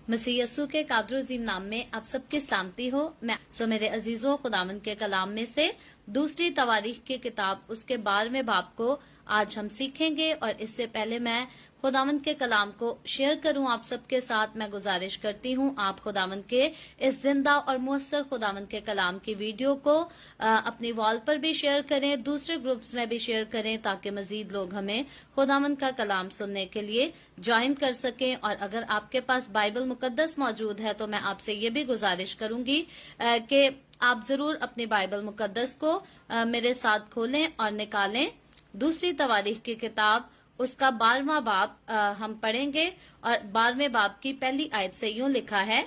मसीह यस्सु के कादर अजीम नाम में आप सबकी सलामती हो। मेरे अजीजों, खुदावंद के कलाम में से दूसरी तवारीख की किताब उसके 12वें बाब को आज हम सीखेंगे। और इससे पहले मैं खुदावंद के कलाम को शेयर करूं आप सबके साथ, मैं गुजारिश करती हूं आप खुदावंद के इस जिंदा और मुअस्सर खुदावंद के कलाम की वीडियो को अपनी वॉल पर भी शेयर करें, दूसरे ग्रुप्स में भी शेयर करें, ताकि मजीद लोग हमें खुदावंद का कलाम सुनने के लिए ज्वाइन कर सकें। और अगर आपके पास बाइबल मुकद्दस मौजूद है तो मैं आपसे ये भी गुजारिश करूंगी कि आप जरूर अपनी बाइबल मुकद्दस को मेरे साथ खोलें और निकालें। दूसरी तवारीख की किताब उसका 12वां बाब हम पढ़ेंगे और 12वें बाब की पहली आयत से यूं लिखा है,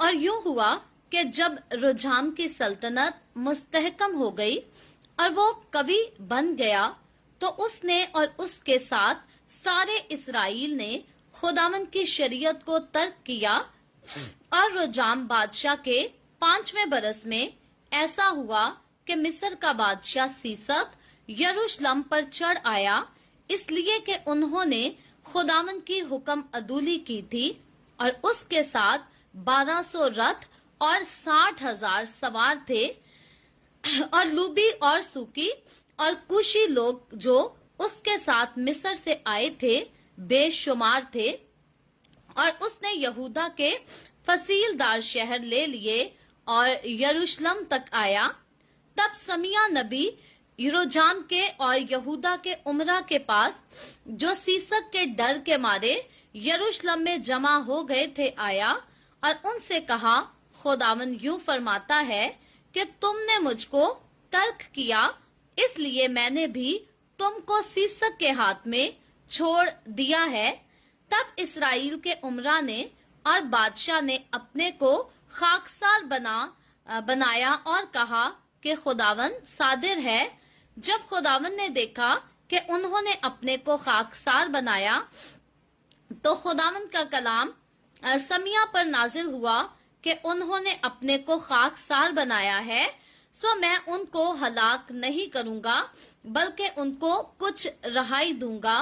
और यूं हुआ कि जब रोजाम की सल्तनत मुस्तहकम हो गई और वो कवि बन गया, तो उसने और उसके साथ सारे इस्राएल ने खुदावंद की शरीयत को तर्क किया। और रोजाम बादशाह के 5वें बरस में ऐसा हुआ कि मिस्र का बादशाह सीसक यरूशलेम पर चढ़ आया, इसलिए कि उन्होंने खुदावंद की हुक्म अदूली की थी। और उसके साथ 1200 रथ और 60,000 सवार थे। और लूबी और सूकी और कुशी लोग जो उसके साथ मिस्र से आए थे बेशुमार थे। और उसने यहूदा के फसीलदार शहर ले लिए और यरूशलेम तक आया। तब समिया नबी रोजाम के और यहूदा के उमरा के पास, जो सीसक के डर के मारे यरूशलेम में जमा हो गए थे, आया और उनसे कहा, खुदावंद यूं फरमाता है कि तुमने मुझको तर्क किया, इसलिए मैंने भी तुमको सीसक के हाथ में छोड़ दिया है। तब इस्राएल के उमरा ने और बादशाह ने अपने को खाकसार बनाया और कहा कि खुदावंद सादिर है। जब खुदावंद ने देखा कि उन्होंने अपने को खाकसार बनाया, तो खुदावंद का कलाम समिया पर नाजिल हुआ कि उन्होंने अपने को खाकसार बनाया है, सो मैं उनको हलाक नहीं करूंगा, बल्कि उनको कुछ रहाई दूंगा।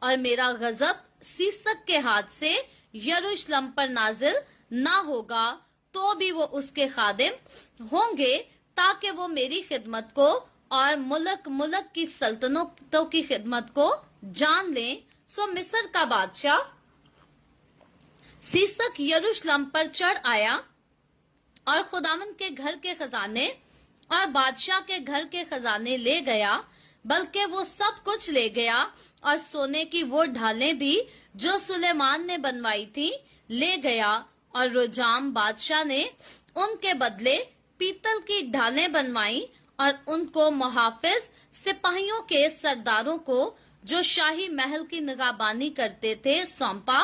और मेरा गजब सीसक के हाथ से यरूशलेम पर नाजिल ना होगा, तो भी वो उसके खादिम होंगे, ताकि वो मेरी खिदमत को और मुल्क की सल्तनतों की खिदमत को जान लें। सो मिस्र का बादशाह सीसक यरूशलेम पर चढ़ आया और खुदावंद के घर के खजाने और बादशाह के घर के खजाने ले गया, बल्कि वो सब कुछ ले गया। और सोने की वो ढालें भी जो सुलेमान ने बनवाई थी ले गया। और रोजाम बादशाह ने उनके बदले पीतल की ढालें बनवाई और उनको मुहाफिज सिपाहियों के सरदारों को, जो शाही महल की निगहबानी करते थे, सौंपा।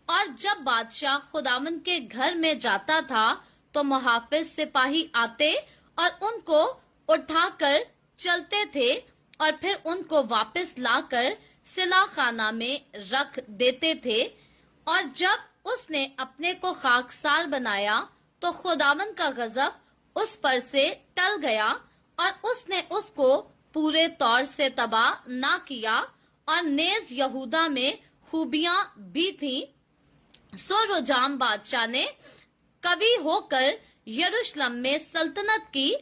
और जब बादशाह खुदावंद के घर में जाता था, तो मुहाफिज सिपाही आते और उनको उठाकर चलते थे और फिर उनको वापस लाकर सिला खाना में रख देते थे। और जब उसने अपने को खाकसार बनाया, तो खुदावंद का गजब उस पर से टल गया और उसने उसको पूरे तौर से तबाह ना किया। और नेज यहूदा में खूबियां भी थीं। सो रोजाम बादशाह ने कवि होकर यरूशलेम में सल्तनत की।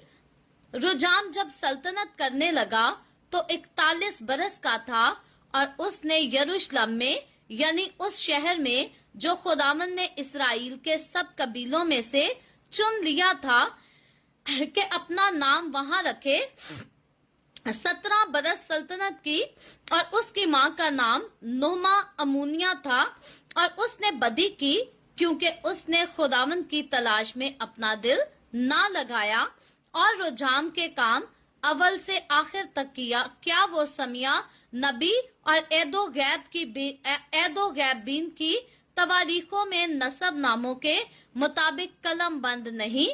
रोजाम जब सल्तनत करने लगा तो 41 बरस का था, और उसने यरूशलेम में, यानी उस शहर में जो खुदावंद ने इस्राएल के सब कबीलों में से चुन लिया था कि अपना नाम वहां रखे, 17 बरस सल्तनत की। और उसकी मां का नाम नोमा अमूनिया था। और उसने बदी की, क्योंकि उसने खुदावंद की तलाश में अपना दिल ना लगाया और रोजाम के काम अव्वल से आखिर तक किया। क्या वो समिया नबी और एदो गैबीन की तवारीखों में नसब नामों के मुताबिक कलम बंद नहीं?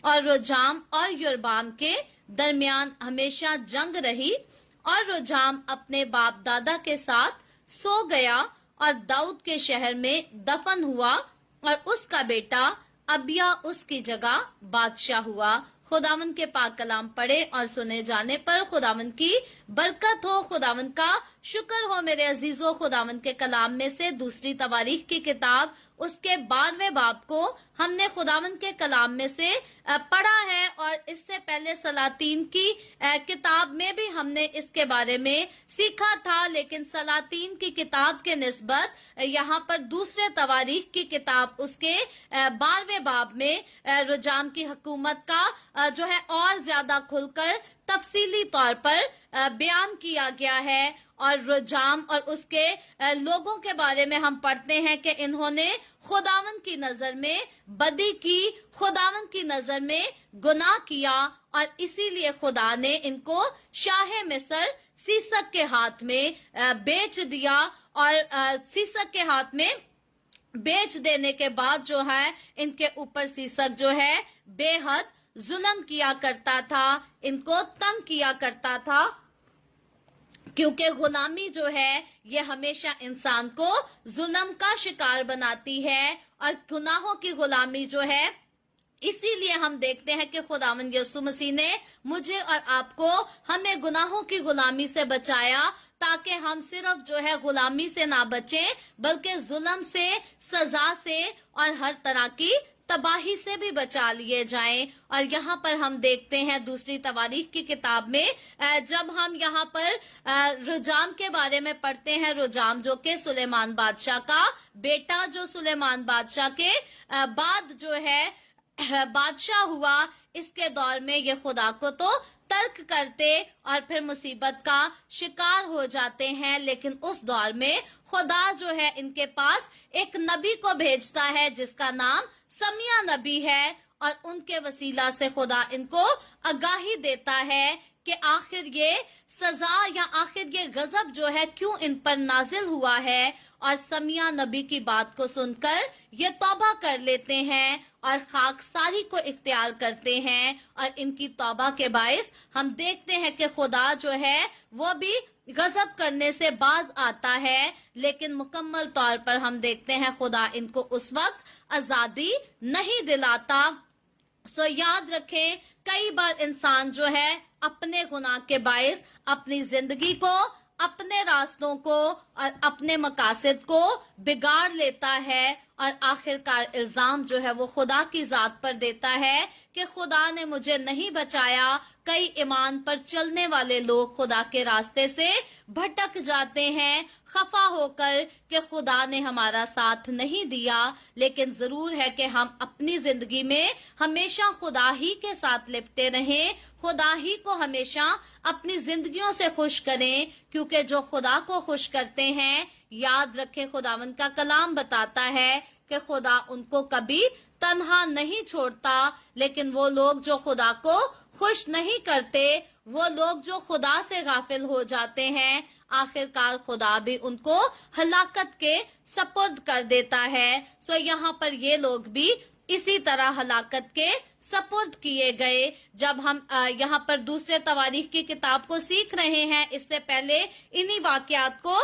और रोजाम और योरबाम के दरमियान हमेशा जंग रही। और रोजाम अपने बाप दादा के साथ सो गया और दाऊद के शहर में दफन हुआ, और उसका बेटा अबिया उसकी जगह बादशाह हुआ। खुदावंद के पाक कलाम पढ़े और सुने जाने पर खुदावंद की बरकत हो, खुदावंद का شکر ہو میرے عزیزوں خداوند کے کلام میں سے دوسری تواریخ کی کتاب اس کے 12ویں باب کو ہم نے خداوند کے کلام میں سے پڑھا ہے، اور اس سے پہلے سلاطین کی کتاب میں بھی ہم نے اس کے بارے میں سیکھا تھا، لیکن سلاطین کی کتاب کے نسبت یہاں پر دوسرے تواریخ کی کتاب اس کے 12ویں باب میں رجام کی حکومت کا جو ہے اور زیادہ کھل کر تفصیلی طور پر بیان کیا گیا ہے، اور رجام اور اس کے لوگوں کے بارے میں ہم پڑھتے ہیں کہ انہوں نے خداوند کی نظر میں بدی کی، خداوند کی نظر میں گناہ کیا، اور اسی لیے خدا نے ان کو شاہ مصر سیسک کے ہاتھ میں بیچ دیا، اور سیسک کے ہاتھ میں بیچ دینے کے بعد جو ہے ان کے اوپر سیسک جو ہے بے حد ظلم کیا کرتا تھا، ان کو تنگ کیا کرتا تھا، کیونکہ غلامی جو ہے یہ ہمیشہ انسان کو ظلم کا شکار بناتی ہے، اور گناہوں کی غلامی جو ہے اسی لیے ہم دیکھتے ہیں کہ خداوند یسوع مسیح نے مجھے اور آپ کو ہمیں گناہوں کی غلامی سے بچایا، تاکہ ہم صرف جو ہے غلامی سے نہ بچیں بلکہ ظلم سے، سزا سے اور ہر طرح کی تباہی سے بھی بچا لیے جائیں۔ اور یہاں پر ہم دیکھتے ہیں دوسری تواریخ کی کتاب میں جب ہم یہاں پر رجام کے بارے میں پڑھتے ہیں، رجام جو کہ سلیمان بادشاہ کا بیٹا، جو سلیمان بادشاہ کے بعد جو ہے بادشاہ ہوا، اس کے دور میں یہ خدا کو تو ترک کرتے اور پھر مصیبت کا شکار ہو جاتے ہیں، لیکن اس دور میں خدا جو ہے ان کے پاس ایک نبی کو بھیجتا ہے جس کا نام سمیہ نبی ہے، اور ان کے وسیلہ سے خدا ان کو آگاہی دیتا ہے کہ آخر یہ سزا یا آخر یہ غضب جو ہے کیوں ان پر نازل ہوا ہے، اور سمیہ نبی کی بات کو سن کر یہ توبہ کر لیتے ہیں اور خاکساری کو اختیار کرتے ہیں، اور ان کی توبہ کے باعث ہم دیکھتے ہیں کہ خدا جو ہے وہ بھی غضب کرنے سے باز آتا ہے، لیکن مکمل طور پر ہم دیکھتے ہیں خدا ان کو اس وقت آزادی نہیں دلاتا۔ سو یاد رکھیں، کئی بار انسان جو ہے اپنے گناہ کے باعث اپنی زندگی کو، اپنے راستوں کو اور اپنے مقاصد کو بگاڑ لیتا ہے، اور آخرکار الزام جو ہے وہ خدا کی ذات پر دیتا ہے کہ خدا نے مجھے نہیں بچایا۔ کئی ایمان پر چلنے والے لوگ خدا کے راستے سے بھٹک جاتے ہیں، خفا ہو کر کہ خدا نے ہمارا ساتھ نہیں دیا، لیکن ضرور ہے کہ ہم اپنی زندگی میں ہمیشہ خدا ہی کے ساتھ لپٹے رہیں، خدا ہی کو ہمیشہ اپنی زندگیوں سے خوش کریں، کیونکہ جو خدا کو خوش کرتے ہیں، یاد رکھیں خداوند کا کلام بتاتا ہے کہ خدا ان کو کبھی تنہا نہیں چھوڑتا، لیکن وہ لوگ جو خدا کو خوش نہیں کرتے، وہ لوگ جو خدا سے غافل ہو جاتے ہیں، آخرکار خدا بھی ان کو ہلاکت کے سپرد کر دیتا ہے۔ سو یہاں پر یہ لوگ بھی اسی طرح ہلاکت کے سپرد کیے گئے۔ جب ہم یہاں پر دوسرے تواریخ کی کتاب کو سیکھ رہے ہیں، اس سے پہلے انہی واقعات کو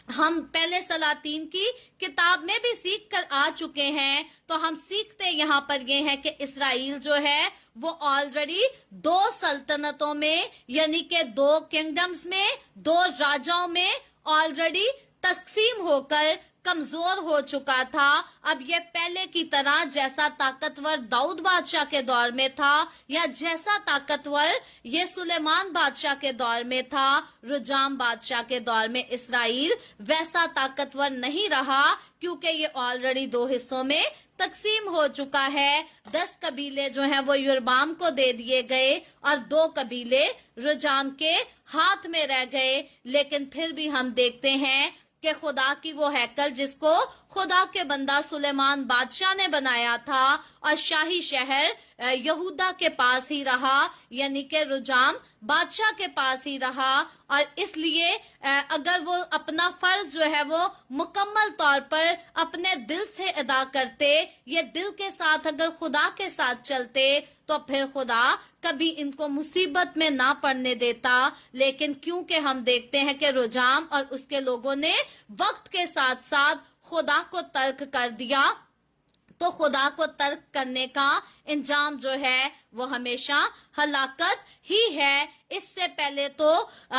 ہم پہلے سلاطین کی کتاب میں بھی سیکھ کر آ چکے ہیں، تو ہم سیکھتے یہاں پر یہ ہے کہ اسرائیل جو ہے وہ آلریڈی 2 سلطنتوں میں، یعنی کہ 2 کنگڈمز میں، 2 راجاؤں میں آلریڈی تقسیم ہو کر کمزور ہو چکا تھا۔ اب یہ پہلے کی طرح جیسا طاقتور داؤد بادشاہ کے دور میں تھا یا جیسا طاقتور یہ سلیمان بادشاہ کے دور میں تھا، رجام بادشاہ کے دور میں اسرائیل ویسا طاقتور نہیں رہا، کیونکہ یہ آلریڈی 2 حصوں میں تقسیم ہو چکا ہے۔ 10 قبیلے جو ہیں وہ یربام کو دے دیے گئے اور 2 قبیلے رجام کے ہاتھ میں رہ گئے، لیکن پھر بھی ہم دیکھتے ہیں کہ خدا کی وہ ہیکل جس کو خدا کے بندہ سلیمان بادشاہ نے بنایا تھا اور شاہی شہر یہودا کے پاس ہی رہا، یعنی کہ رجام بادشاہ کے پاس ہی رہا، اور اس لیے اگر وہ اپنا فرض جو ہے وہ مکمل طور پر اپنے دل سے ادا کرتے، یہ دل کے ساتھ اگر خدا کے ساتھ چلتے، تو پھر خدا کبھی ان کو مصیبت میں نہ پڑنے دیتا۔ لیکن کیونکہ ہم دیکھتے ہیں کہ رجام اور اس کے لوگوں نے وقت کے ساتھ ساتھ خدا کو ترک کر دیا، तो खुदा को तर्क करने का अंजाम जो है वो हमेशा हलाकत ही है। इससे पहले तो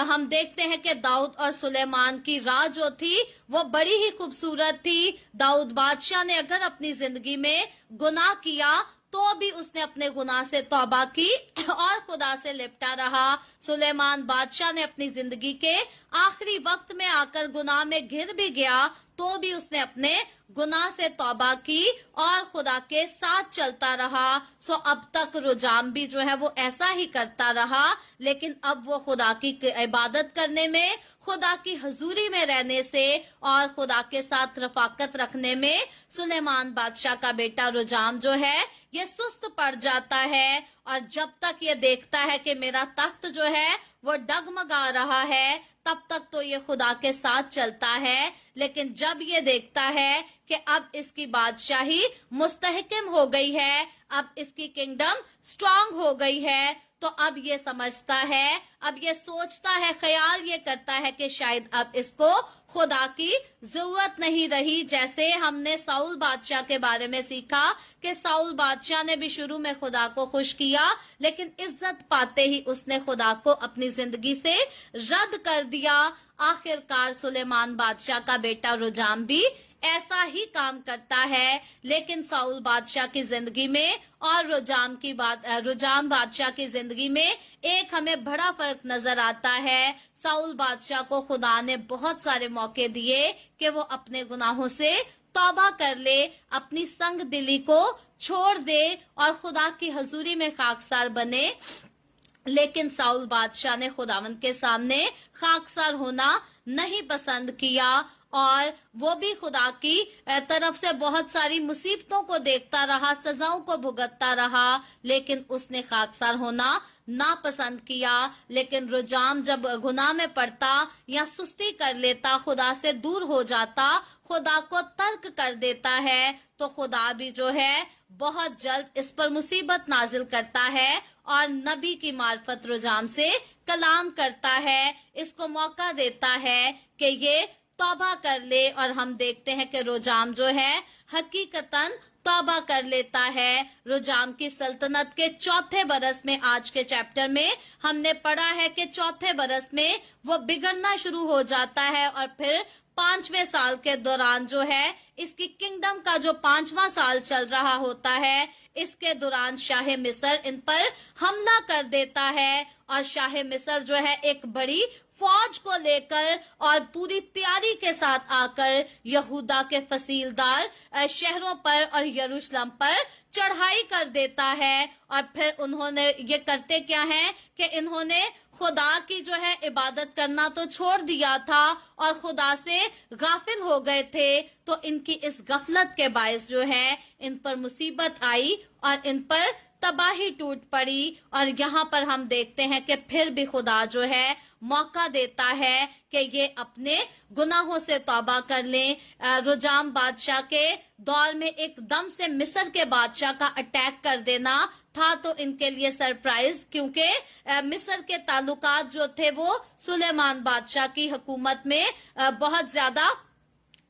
हम देखते हैं कि दाऊद और सुलेमान की राह जो थी वो बड़ी ही खूबसूरत थी। दाऊद बादशाह ने अगर अपनी जिंदगी में गुनाह किया तो भी उसने अपने गुनाह से तौबा की और खुदा से लिपटा रहा। सुलेमान बादशाह ने अपनी जिंदगी के आखिरी वक्त में आकर गुनाह में घिर भी गया तो भी उसने अपने गुनाह से तौबा की और खुदा के साथ चलता रहा। सो अब तक रोजाम भी जो है वो ऐसा ही करता रहा, लेकिन अब वो खुदा की इबादत करने में, खुदा की हजूरी में रहने से और खुदा के साथ रफाकत रखने में सुलेमान बादशाह का बेटा रोजाम जो है ये सुस्त पड़ जाता है। और जब तक ये देखता है कि मेरा तख्त जो है वो डगमगा रहा है, तब तक तो ये खुदा के साथ चलता है। लेकिन जब ये देखता है कि अब इसकी बादशाही मुस्तहकम हो गई है, अब इसकी किंगडम स्ट्रांग हो गई है, तो अब ये समझता है, अब ये सोचता है, ख्याल ये करता है कि शायद अब इसको खुदा की जरूरत नहीं रही। जैसे हमने साउल बादशाह के बारे में सीखा कि साउल बादशाह ने भी शुरू में खुदा को खुश किया, लेकिन इज्जत पाते ही उसने खुदा को अपनी जिंदगी से रद्द कर दिया। आखिरकार सुलेमान बादशाह का बेटा रोजाम भी ऐसा ही काम करता है। लेकिन साउल बादशाह की जिंदगी में और रोजाम बादशाह की जिंदगी में एक हमें बड़ा फर्क नजर आता है। साउल बादशाह को खुदा ने बहुत सारे मौके दिए कि वो अपने गुनाहों से तौबा कर ले, अपनी संग दिली को छोड़ दे और खुदा की हजूरी में खाकसार बने। लेकिन साउल बादशाह ने खुदावंद के सामने खाकसार होना नहीं पसंद किया और वो भी खुदा की तरफ से बहुत सारी मुसीबतों को देखता रहा, सजाओं को भुगतता रहा, लेकिन उसने खाकसार होना नापसंद किया। लेकिन रोजाम जब गुनाह में पड़ता या सुस्ती कर लेता, खुदा से दूर हो जाता, खुदा को तर्क कर देता है, तो खुदा भी जो है बहुत जल्द इस पर मुसीबत नाजिल करता है और नबी की मार्फत रोजाम से कलाम करता है, इसको मौका देता है कि ये तौबा कर ले। और हम देखते हैं कि रोजाम जो है हकीकतन तौबा कर लेता है। रोजाम की सल्तनत के चौथे बरस में, आज के चैप्टर में हमने पढ़ा है कि चौथे बरस में वो बिगड़ना शुरू हो जाता है और फिर 5वें साल के दौरान जो है इसकी किंगडम का जो 5वां साल चल रहा होता है, इसके दौरान शाह मिस्र इन पर हमला कर देता है और शाह मिस्र जो है एक बड़ी फौज को लेकर और पूरी तैयारी के साथ आकर यहूदा के फसीलदार शहरों पर और यरूशलेम पर चढ़ाई कर देता है। और फिर उन्होंने ये करते क्या है कि इन्होंने खुदा की जो है इबादत करना तो छोड़ दिया था और खुदा से गाफिल हो गए थे, तो इनकी इस गफलत के बायस जो है इन पर मुसीबत आई और इन पर तबाही टूट पड़ी। और यहाँ पर हम देखते हैं कि फिर भी खुदा जो है मौका देता है कि ये अपने गुनाहों से तौबा कर लें। रोजाम बादशाह के दौर में एकदम से मिस्र के बादशाह का अटैक कर देना था तो इनके लिए सरप्राइज, क्योंकि मिस्र के ताल्लुकात जो थे वो सुलेमान बादशाह की हुकूमत में बहुत ज्यादा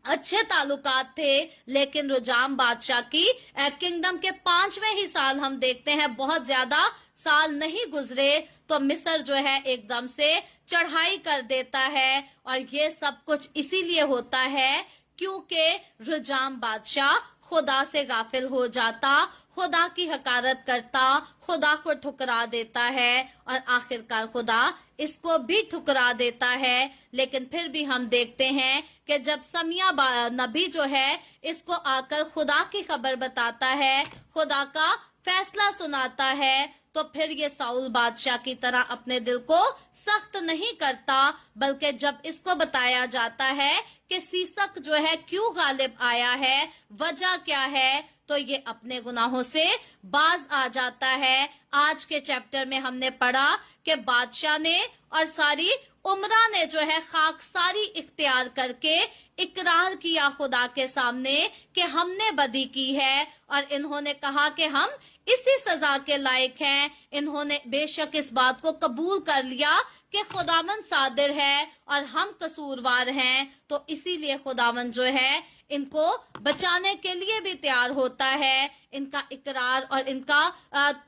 अच्छे ताल्लुकात थे। लेकिन रोजाम बादशाह की किंगडम के 5वें ही साल हम देखते हैं, बहुत ज्यादा साल नहीं गुजरे तो मिस्र जो है एकदम से चढ़ाई कर देता है। और ये सब कुछ इसीलिए होता है क्योंकि रोजाम बादशाह खुदा से गाफिल हो जाता, खुदा की हकारत करता, खुदा को ठुकरा देता है और आखिरकार खुदा इसको भी ठुकरा देता है। लेकिन फिर भी हम देखते हैं कि जब समिया नबी जो है इसको आकर खुदा की खबर बताता है, खुदा का फैसला सुनाता है, तो फिर ये साउल बादशाह की तरह अपने दिल को सख्त नहीं करता, बल्कि जब इसको बताया जाता है कि सीसक जो है क्यों गालिब आया है, वजह क्या है, तो ये अपने गुनाहों से बाज आ जाता है। आज के चैप्टर में हमने पढ़ा कि बादशाह ने और सारी उमरा ने जो है खाकसारी इख्तियार करके इकरार किया खुदा के सामने कि हमने बदी की है और इन्होंने कहा कि हम इसी सजा के लायक हैं। इन्होंने बेशक इस बात को कबूल कर लिया کہ خداوند صادر ہے اور ہم قصوروار ہیں، تو اسی لیے خداوند جو ہے ان کو بچانے کے لیے بھی تیار ہوتا ہے. ان کا اقرار اور ان کا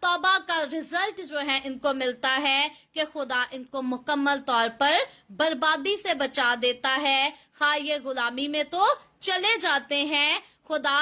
توبہ کا رزلٹ جو ہے ان کو ملتا ہے کہ خدا ان کو مکمل طور پر بربادی سے بچا دیتا ہے. خواہ یہ غلامی میں تو چلے جاتے ہیں، خدا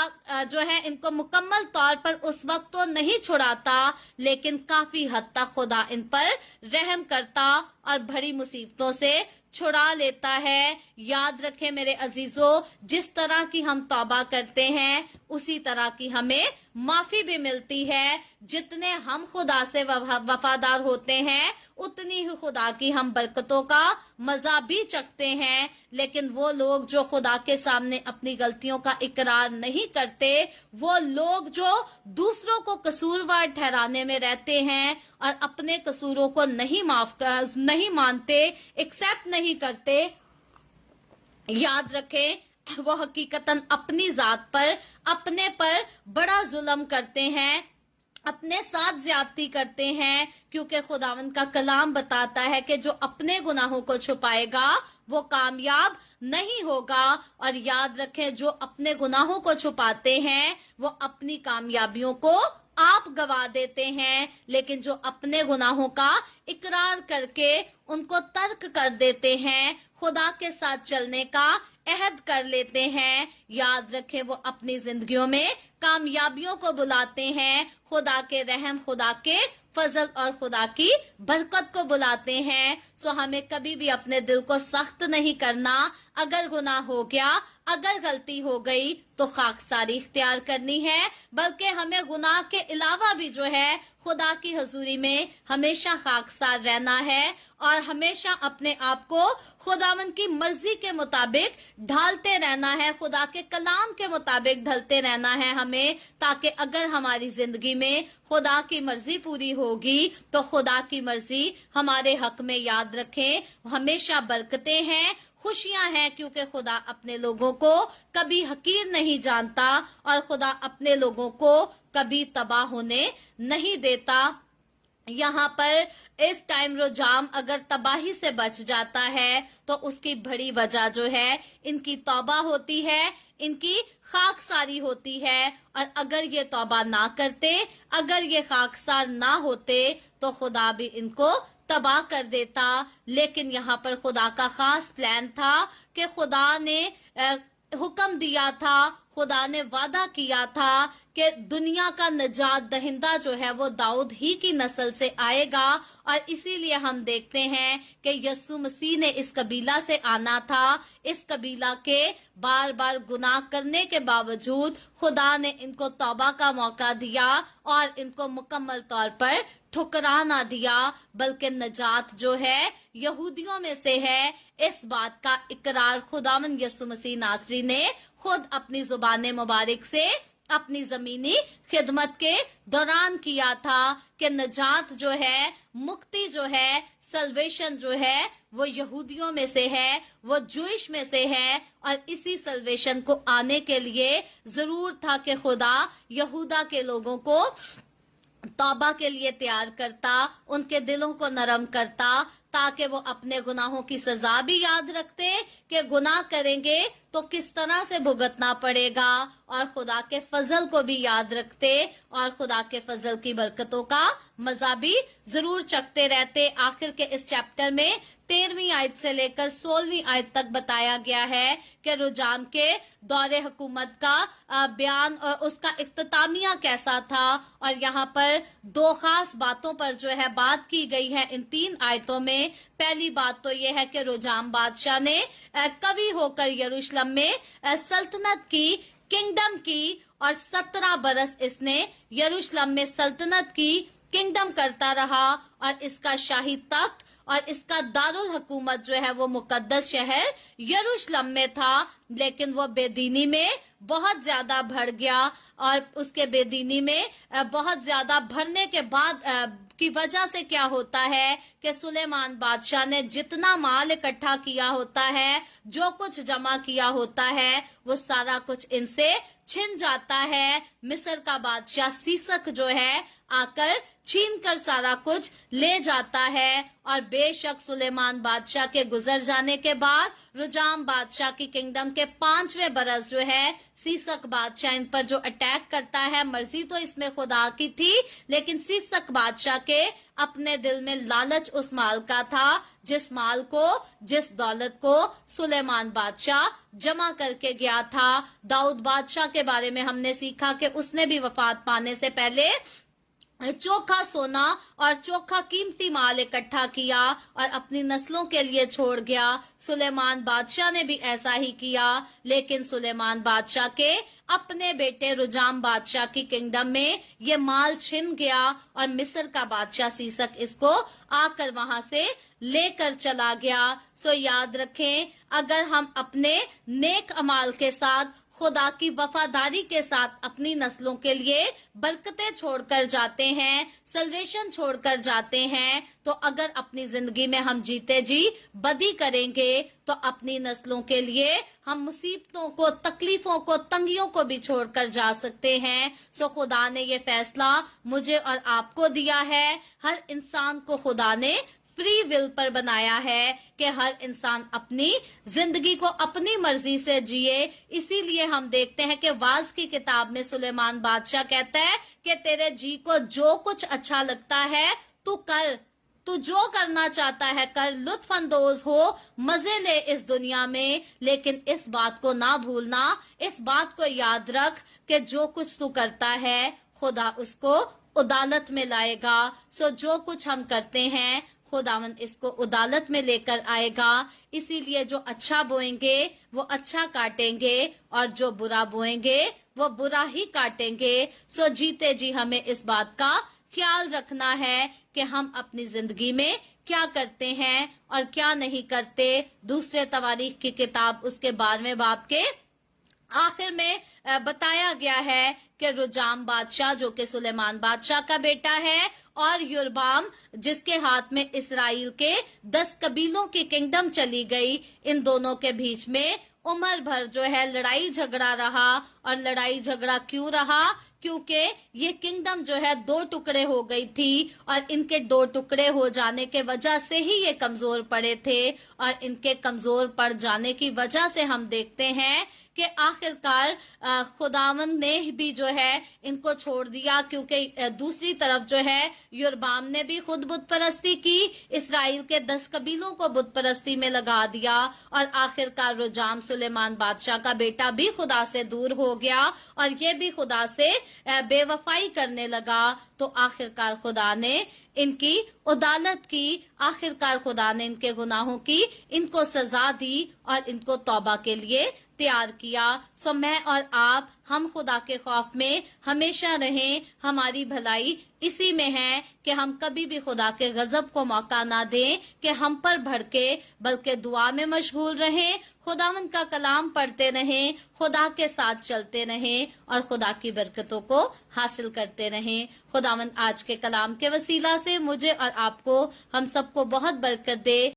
جو ہے ان کو مکمل طور پر اس وقت تو نہیں چھڑاتا، لیکن کافی حد تک خدا ان پر رحم کرتا اور بڑی مصیبتوں سے چھڑا لیتا ہے. یاد رکھیں میرے عزیزو، جس طرح کی ہم توبہ کرتے ہیں اسی طرح کی ہمیں معافی بھی ملتی ہے. جتنے ہم خدا سے وفادار ہوتے ہیں اتنی ہی خدا کی ہم برکتوں کا مزہ بھی چکھتے ہیں. لیکن وہ لوگ جو خدا کے سامنے اپنی غلطیوں کا اقرار نہیں کرتے، وہ لوگ جو دوسروں کو قصوروار ٹھہرانے میں رہتے ہیں اور اپنے قصوروں کو نہیں مانتے، ایکسپٹ نہیں کرتے، یاد رکھیں وہ حقیقتاً اپنی ذات پر اپنے پر بڑا ظلم کرتے ہیں، اپنے ساتھ زیادتی کرتے ہیں. کیونکہ خداوند کا کلام بتاتا ہے کہ جو اپنے گناہوں کو چھپائے گا وہ کامیاب نہیں ہوگا. اور یاد رکھیں جو اپنے گناہوں کو چھپاتے ہیں وہ اپنی کامیابیوں کو آپ گوا دیتے ہیں، لیکن جو اپنے گناہوں کا اقرار کر کے ان کو ترک کر دیتے ہیں، خدا کے ساتھ چلنے کا عہد کر لیتے ہیں، یاد رکھیں وہ اپنی زندگیوں میں کامیابیوں کو بلاتے ہیں، خدا کے رحم، خدا کے فضل اور خدا کی برکت کو بلاتے ہیں. سو ہمیں کبھی بھی اپنے دل کو سخت نہیں کرنا. اگر گناہ ہو گیا، اگر غلطی ہو گئی تو خاکساری اختیار کرنی ہے، بلکہ ہمیں گناہ کے علاوہ بھی جو ہے خدا کی حضوری میں ہمیشہ خاکسار رہنا ہے اور ہمیشہ اپنے آپ کو خداوند کی مرضی کے مطابق ڈھالتے رہنا ہے، خدا کے کلام کے مطابق ڈھلتے رہنا ہے ہمیں، تاکہ اگر ہماری زندگی میں خدا کی مرضی پوری ہوگی تو خدا کی مرضی ہمارے حق میں، یاد رکھیں، ہمیشہ برکتیں ہیں، خوشیاں ہیں، کیونکہ خدا اپنے لوگوں کو کبھی حقیر نہیں جانتا اور خدا اپنے لوگوں کو کبھی تباہ ہونے نہیں دیتا. یہاں پر اس ٹائم رجام اگر تباہی سے بچ جاتا ہے تو اس کی بڑی وجہ جو ہے ان کی توبہ ہوتی ہے، ان کی خاکساری ہوتی ہے. اور اگر یہ توبہ نہ کرتے، اگر یہ خاکسار نہ ہوتے تو خدا بھی ان کو تباہ کر دیتا. لیکن یہاں پر خدا کا خاص پلان تھا کہ خدا نے حکم دیا تھا، خدا نے وعدہ کیا تھا کہ دنیا کا نجات دہندہ جو ہے وہ داؤد ہی کی نسل سے آئے گا. اور اسی لیے ہم دیکھتے ہیں کہ یسوع مسیح نے اس قبیلہ سے آنا تھا. اس قبیلہ کے بار بار گناہ کرنے کے باوجود خدا نے ان کو توبہ کا موقع دیا اور ان کو مکمل طور پر ٹھکرا نہ دیا، بلکہ نجات جو ہے یہودیوں میں سے ہے. اس بات کا اقرار خداوند یسوع مسیح ناصری نے خود اپنی زبان مبارک سے اپنی زمینی خدمت کے دوران کیا تھا کہ نجات جو ہے، مکتی جو ہے، سلویشن جو ہے وہ یہودیوں میں سے ہے، وہ جوئش میں سے ہے. اور اسی سلویشن کو آنے کے لیے ضرور تھا کہ خدا یہودا کے لوگوں کو توبہ کے لیے تیار کرتا، ان کے دلوں کو نرم کرتا، تاکہ وہ اپنے گناہوں کی سزا بھی یاد رکھتے کہ گناہ کریں گے تو کس طرح سے بھگتنا پڑے گا، اور خدا کے فضل کو بھی یاد رکھتے اور خدا کے فضل کی برکتوں کا مزہ بھی ضرور چکھتے رہتے. آخر کے اس چیپٹر میں 13ویں آیت سے لے کر 16ویں آیت تک بتایا گیا ہے کہ رجام کے دور حکومت کا بیان اور اس کا اختتامیہ کیسا تھا. اور یہاں پر دو خاص باتوں پر جو ہے بات کی گئی ہے ان 3 آیتوں میں. پہلی بات تو یہ ہے کہ رجام بادشاہ نے قوی ہو کر یروشلم میں سلطنت کی، کنگڈم کی، اور 17 برس اس نے یروشلم میں سلطنت کی، کنگڈم کرتا رہا. اور اس کا شاہی تخت اور اس کا دارالحکومت جو ہے وہ مقدس شہر یروشلم میں تھا. لیکن وہ بے دینی میں بہت زیادہ بڑھ گیا، اور اس کے بے دینی میں بہت زیادہ بڑھنے کے بعد کی وجہ سے کیا ہوتا ہے کہ سلیمان بادشاہ نے جتنا مال اکٹھا کیا ہوتا ہے، جو کچھ جمع کیا ہوتا ہے، وہ سارا کچھ ان سے छिन जाता है। मिस्र का बादशाह सीसक जो है आकर छीन कर सारा कुछ ले जाता है। और बेशक सुलेमान बादशाह के गुजर जाने के बाद रुजाम बादशाह की किंगडम के 5वें बरस जो है सीसक बादशाह इन पर जो अटैक करता है, मर्जी तो इसमें खुदा की थी, लेकिन सीसक बादशाह के अपने दिल में लालच उस माल का था जिस दौलत को सुलेमान बादशाह जमा करके गया था। दाऊद बादशाह के बारे में हमने सीखा कि उसने भी वफात पाने से पहले चोखा सोना और चोखा कीमती माल इकट्ठा किया और अपनी नस्लों के लिए छोड़ गया। सुलेमान बादशाह ने भी ऐसा ही किया, लेकिन सुलेमान बादशाह के अपने बेटे रुजाम बादशाह की किंगडम में ये माल छिन गया और मिस्र का बादशाह सीसक इसको आकर वहां से लेकर चला गया। सो याद रखें, अगर हम अपने नेक अमाल के साथ, खुदा की वफादारी के साथ अपनी नस्लों के लिए बरकतें छोड़कर जाते हैं, सल्वेशन छोड़कर जाते हैं, तो अगर अपनी जिंदगी में हम जीते जी बदी करेंगे तो अपनी नस्लों के लिए हम मुसीबतों को, तकलीफों को, तंगियों को भी छोड़कर जा सकते हैं। सो खुदा ने ये फैसला मुझे और आपको दिया है। हर इंसान को खुदा ने फ्री विल पर बनाया है कि हर इंसान अपनी जिंदगी को अपनी मर्जी से जिए। इसीलिए हम देखते हैं कि वाज की किताब में सुलेमान बादशाह कहता है कि तेरे जी को जो कुछ अच्छा लगता है तू कर, तू जो करना चाहता है कर, लुत्फ अंदोज हो, मजे ले इस दुनिया में, लेकिन इस बात को ना भूलना, इस बात को याद रख कि जो कुछ तू करता है खुदा उसको अदालत में लाएगा। सो जो कुछ हम करते हैं खुदावंद इसको अदालत में लेकर आएगा। इसीलिए जो अच्छा बोएंगे वो अच्छा काटेंगे और जो बुरा बोएंगे वो बुरा ही काटेंगे। सो जीते जी हमें इस बात का ख्याल रखना है कि हम अपनी जिंदगी में क्या करते हैं और क्या नहीं करते। दूसरे तवारीख की किताब उसके 12वें बाब के आखिर में बताया गया है कि रुजाम बादशाह जो कि सुलेमान बादशाह का बेटा है और योरबाम जिसके हाथ में इसराइल के 10 कबीलों की किंगडम चली गई, इन दोनों के बीच में उम्र भर जो है लड़ाई झगड़ा रहा। और लड़ाई झगड़ा क्यों रहा? क्योंकि ये किंगडम जो है 2 टुकड़े हो गई थी और इनके 2 टुकड़े हो जाने के वजह से ही ये कमजोर पड़े थे। और इनके कमजोर पड़ जाने की वजह से हम देखते हैं कि आखिरकार खुदावंद ने भी जो है इनको छोड़ दिया, क्योंकि दूसरी तरफ जो है योरबाम ने भी खुद बुत परस्ती की, इसराइल के 10 कबीलों को बुत परस्ती में लगा दिया और आखिरकार रुजाम सुलेमान बादशाह का बेटा भी खुदा से दूर हो गया और ये भी खुदा से बेवफाई करने लगा। तो आखिरकार खुदा ने इनकी अदालत की, आखिरकार खुदा ने इनके गुनाहों की इनको सजा दी और इनको तौबा के लिए तैयार किया। सो मैं और आप, हम खुदा के खौफ में हमेशा रहें। हमारी भलाई इसी में है कि हम कभी भी खुदा के गजब को मौका ना दें कि हम पर भड़के, बल्कि दुआ में मशगूल रहें, खुदावंद का कलाम पढ़ते रहें, खुदा के साथ चलते रहें और खुदा की बरकतों को हासिल करते रहें। खुदावंद आज के कलाम के वसीला से मुझे और आपको, हम सबको बहुत बरकत दे।